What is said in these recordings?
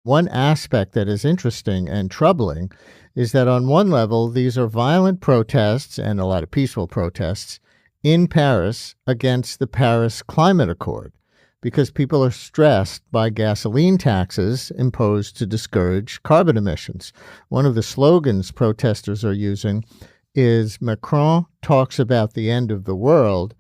One aspect that is interesting and troubling is that on one level, these are violent protests and a lot of peaceful protests in Paris against the Paris Climate Accord because people are stressed by gasoline taxes imposed to discourage carbon emissions. One of the slogans protesters are using is Macron talks about the end of the world.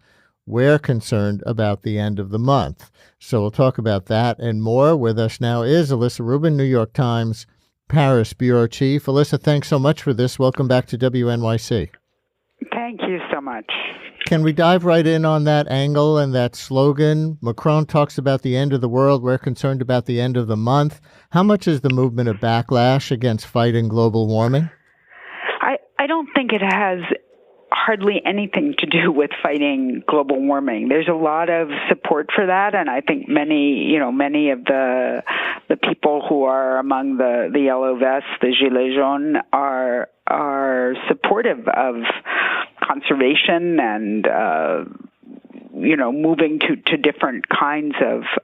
We're concerned about the end of the month. So we'll talk about that and more. With us now is Alyssa Rubin, New York Times Paris Bureau Chief. Alyssa, thanks so much for this. Welcome back to WNYC. Thank you so much. Can we dive right in on that angle and that slogan? Macron talks about the end of the world. We're concerned about the end of the month. How much is the movement a backlash against fighting global warming? I don't think it has hardly anything to do with fighting global warming. There's a lot of support for that, and I think many of the people who are among the yellow vests, the gilets jaunes, are supportive of conservation and moving to different kinds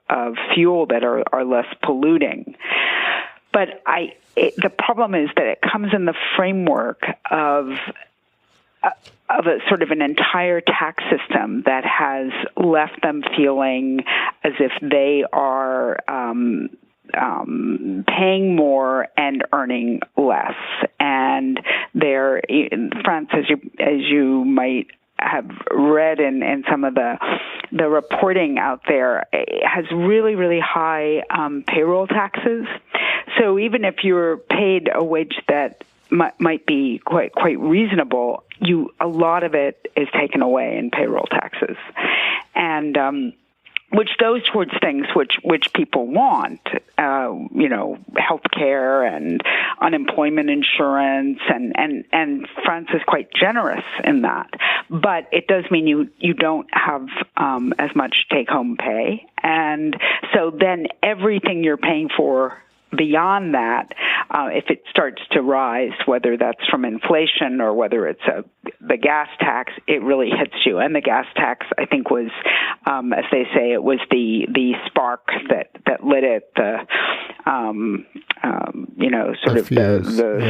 of fuel that are less polluting. But the problem is that it comes in the framework of a sort of an entire tax system that has left them feeling as if they are paying more and earning less. And they're in France, as you might have read in some of the reporting out there, has really, really high payroll taxes. So even if you're paid a wage that might be quite reasonable, a lot of it is taken away in payroll taxes, and which goes towards things which people want, health care and unemployment insurance, and France is quite generous in that. But it does mean you don't have as much take-home pay, and so then everything you're paying for beyond that, if it starts to rise, whether that's from inflation or whether it's the gas tax, it really hits you. And the gas tax, I think, was, as they say, it was the spark that lit it, the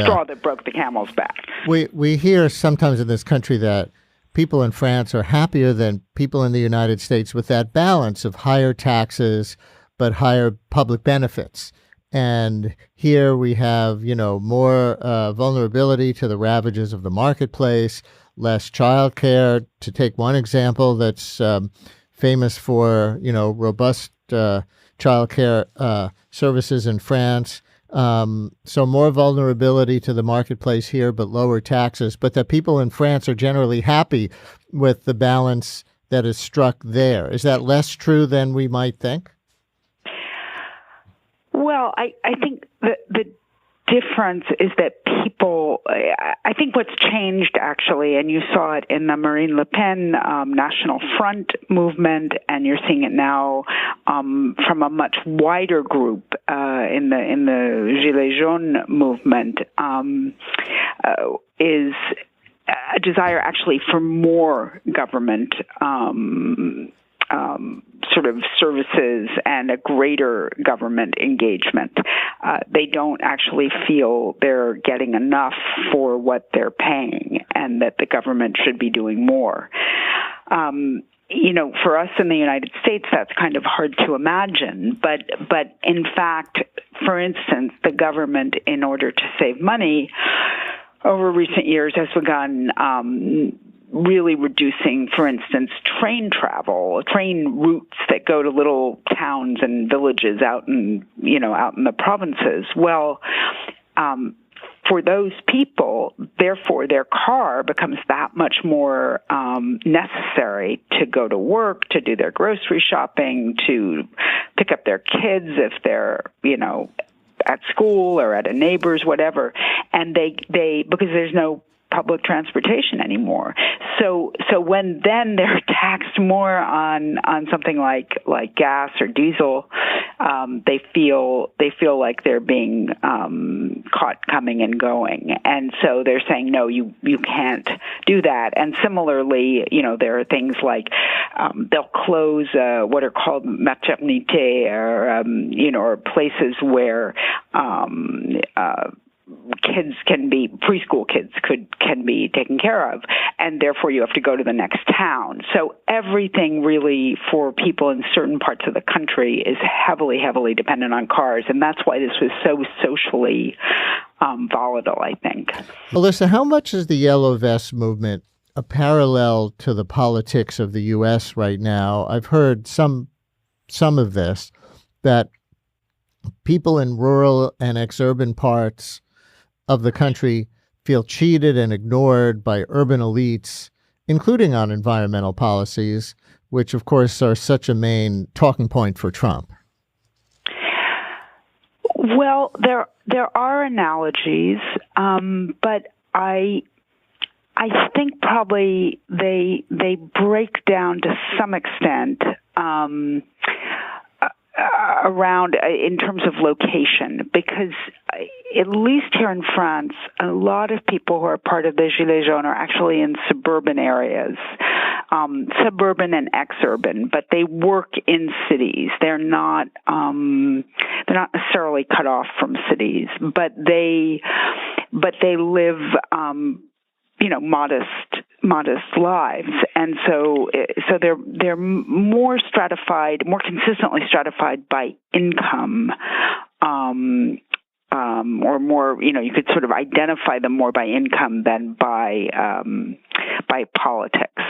straw that broke the camel's back. We hear sometimes in this country that people in France are happier than people in the United States with that balance of higher taxes but higher public benefits. And here we have, more vulnerability to the ravages of the marketplace, less childcare. To take one example that's famous for, robust childcare services in France. So more vulnerability to the marketplace here, but lower taxes. But that people in France are generally happy with the balance that is struck there. Is that less true than we might think? Well, I think the difference is that I think what's changed actually, and you saw it in the Marine Le Pen National Front movement, and you're seeing it now from a much wider group in the Gilets jaunes movement, is a desire actually for more government sort of services and a greater government engagement. They don't actually feel they're getting enough for what they're paying, and that the government should be doing more. For us in the United States, that's kind of hard to imagine. But in fact, for instance, the government, in order to save money, over recent years has begun really reducing, for instance, train routes that go to little towns and villages out in the provinces. Well, for those people, therefore, their car becomes that much more necessary to go to work, to do their grocery shopping, to pick up their kids if they're, at school or at a neighbor's, whatever. And they because there's no public transportation anymore. So when then they're taxed more on something like gas or diesel, they feel like they're being caught coming and going, and so they're saying no, you can't do that. And similarly, there are things like they'll close what are called maternités, or places where preschool kids can be taken care of, and therefore you have to go to the next town. So everything really for people in certain parts of the country is heavily, heavily dependent on cars, and that's why this was so socially volatile, I think. Alyssa, how much is the Yellow Vest movement a parallel to the politics of the U.S. right now? I've heard some of this, that people in rural and exurban parts of the country feel cheated and ignored by urban elites, including on environmental policies, which of course are such a main talking point for Trump. Well, there are analogies, but I think probably they break down to some extent around in terms of location, because at least here in France, a lot of people who are part of the Gilets jaunes are actually in suburban areas, suburban and exurban, but they work in cities. They're not necessarily cut off from cities, but they live modest lives, and so they're more stratified, more consistently stratified by income, or more, you could sort of identify them more by income than by politics.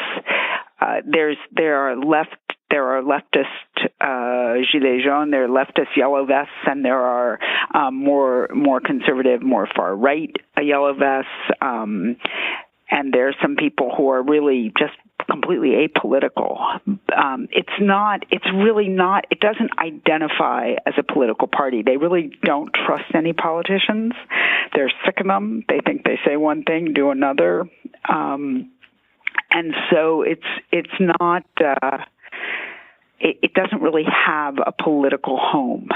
There are leftist Gilets jaunes, there are leftist yellow vests, and there are more conservative, more far right yellow vests. And there's some people who are really just completely apolitical. It doesn't identify as a political party. They really don't trust any politicians. They're sick of them. They think they say one thing, do another. And so it's not, it doesn't really have a political home.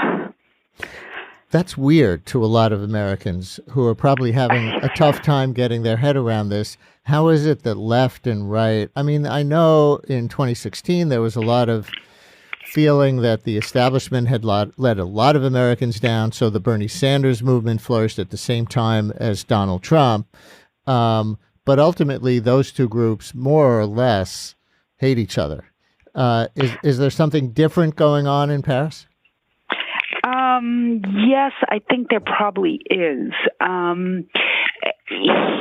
That's weird to a lot of Americans who are probably having a tough time getting their head around this. How is it that left and right? I mean, I know in 2016 there was a lot of feeling that the establishment had let a lot of Americans down, so the Bernie Sanders movement flourished at the same time as Donald Trump. But ultimately, those two groups more or less hate each other. Is there something different going on in Paris? Yes, I think there probably is.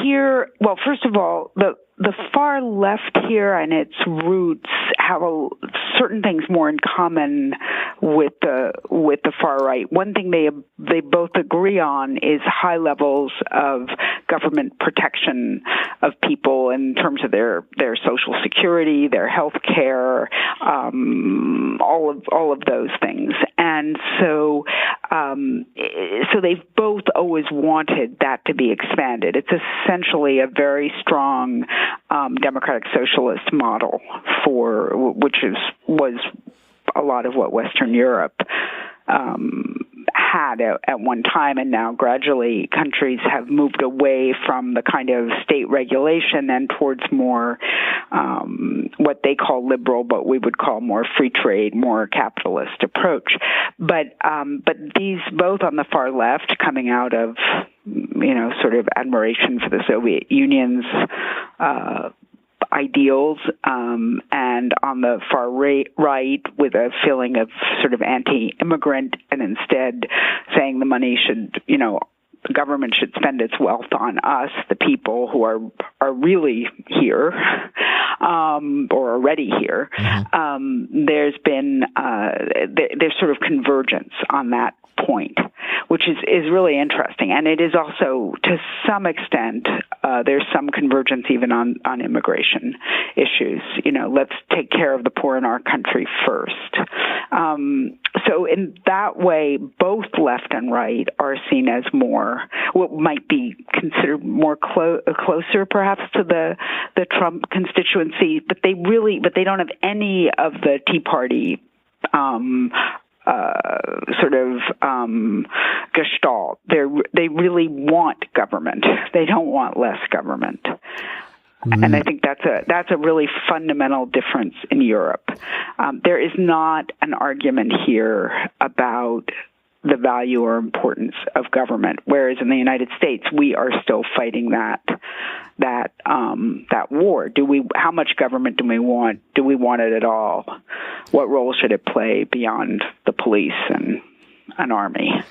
Here, well, first of all, the far left here and its roots have certain things more in common with the far right. One thing they both agree on is high levels of government protection of people in terms of their social security, their health care, all of those things. And so they've both always wanted that to be expanded. It's essentially a very strong democratic socialist model which was a lot of what Western Europe had at one time, and now gradually countries have moved away from the kind of state regulation and towards more what they call liberal, but we would call more free trade, more capitalist approach. But these both on the far left, coming out of sort of admiration for the Soviet Union's ideals, and on the far right with a feeling of sort of anti-immigrant, and instead saying the money should, the government should spend its wealth on us, the people who are really here, or already here. Mm-hmm. There's been there's sort of convergence on that point, which is really interesting. And it is also, to some extent, there's some convergence even on immigration issues. Let's take care of the poor in our country first. So in that way, both left and right are seen as more, what might be considered more closer perhaps to the Trump constituency, but they don't have any of the Tea Party gestalt. They really want government. They don't want less government. Mm-hmm. And I think that's a really fundamental difference in Europe. There is not an argument here about the value or importance of government, whereas in the United States we are still fighting that war. How much government do we want? Do we want it at all? What role should it play beyond the police and an army?